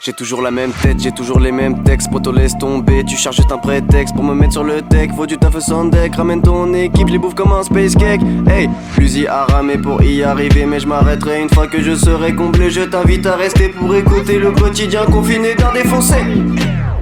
J'ai toujours la même tête, j'ai toujours les mêmes textes. Poto laisse tomber, tu cherches juste un prétexte pour me mettre sur le deck. Faut du taf sans deck, ramène ton équipe, je les bouffe comme un space cake. Hey, plusieurs à ramer pour y arriver, mais je m'arrêterai une fois que je serai comblé. Je t'invite à rester pour écouter le quotidien confiné d'un défoncé.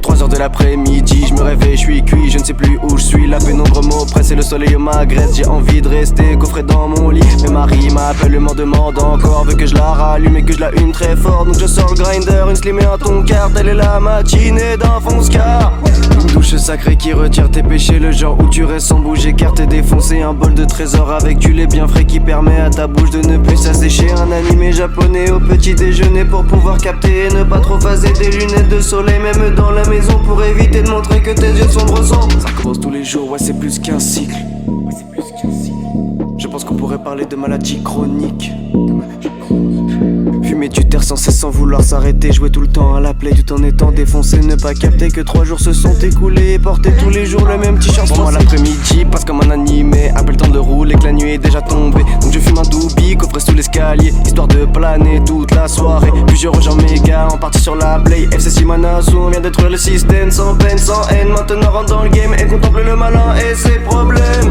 3 heures de l'après-midi, je me réveille, je suis cuit, je ne sais plus où je suis. La pénombre m'oppresse et le soleil m'agresse. J'ai envie de rester coffré dans mon lit, mais Marie m'appelle, m'en demande encore. Veut que je la rallume et que je la une très fort. Donc je sors le grinder, une slim et un ton carte. Elle est la matinée d'un fonce-car. Une douche sacrée qui retire tes péchés, le genre où tu restes sans bouger car t'es défoncé. Un bol de trésor avec du lait bien frais qui permet à ta bouche de ne plus s'assécher. Un animé japonais au petit déjeuner pour pouvoir capter et ne pas trop phaser des lunettes de soleil, même dans la maison, pour éviter de montrer que tes yeux sombres sont. Ça commence tous les jours, ouais c'est plus qu'un cycle. Je pense qu'on pourrait parler de maladie chronique. Fumer du terre sans cesse sans vouloir s'arrêter. Jouer tout le temps à la play tout en étant défoncé. Ne pas capter que 3 jours se sont écoulés. Et porter tous les jours le même t-shirt. Pour moi l'après-midi passe comme un animé. Appelle le temps de rouler que la nuit est déjà tombée. Donc je fume un doobie coffré sous l'escalier, histoire de planer toute la soirée. Puis je rejoins mes gars en partie sur la play. FC Simanasu, on vient détruire le système sans peine, sans haine. Maintenant rentre dans le game et contemple le malin et ses problèmes.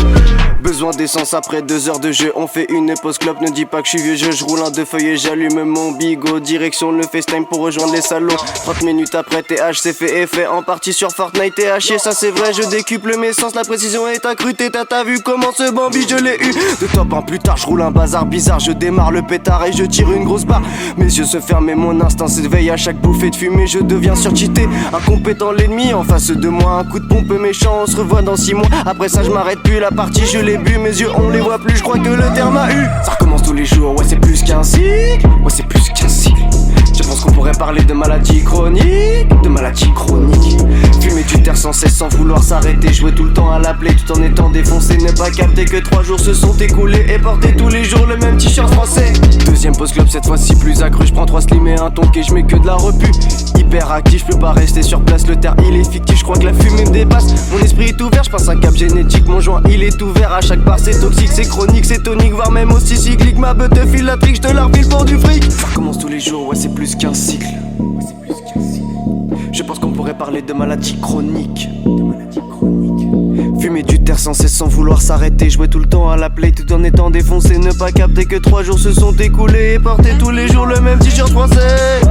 Besoin d'essence après 2 heures de jeu. On fait une pause clope, ne dis pas que je suis vieux jeu. Je roule un 2 feuilles et j'allume mon bigot. Direction le FaceTime pour rejoindre les salons. 30 minutes après TH c'est fait effet. En partie sur Fortnite TH, ça c'est vrai. Je décuple mes sens, la précision est accrue. T'as vu comment ce Bambi je l'ai eu. De top 1 plus tard, je roule un bazar bizarre. Je démarre le pétard et je tire une grosse barre. Mes yeux se ferment et mon instinct s'éveille à chaque bouffée de fumée. Je deviens surcheaté, incompétent l'ennemi en face de moi. Un coup de pompe méchant, on se revoit dans 6 mois. Après ça je m'arrête plus, la partie je l'ai bu. Mes yeux on les voit plus, je crois que le terme a eu. Ça recommence tous les jours, ouais c'est plus qu'un cycle. Ouais c'est plus qu'un cycle. Je pense qu'on pourrait parler de maladie chronique. De maladie chronique. Fumer du terre sans cesse sans vouloir s'arrêter. Jouer tout le temps à la play tout en étant défoncé. Ne pas capter que 3 jours se sont écoulés. Et porter tous les jours le même t-shirt français. Deuxième post club cette fois-ci plus accru. Je prends 3 slim et un tonk et je mets que de la repu. Hyper actif, je peux pas rester sur place. Le terre il est fictif, je crois que la fumée me dépasse. Mon esprit est ouvert, je passe un cap génétique. Mon joint il est ouvert, à chaque part c'est toxique, c'est chronique, c'est tonique, voire même aussi cyclique. Ma beuh te file la trique, je te la refile pour du fric. Ça recommence tous les jours, ouais c'est plus qu'un cycle. Je pense qu'on pourrait parler de maladie chronique. Fumer du terre sans cesse sans vouloir s'arrêter. Jouer tout le temps à la play tout en étant défoncé. Ne pas capter que 3 jours se sont écoulés. Et porter tous les jours le même t-shirt français.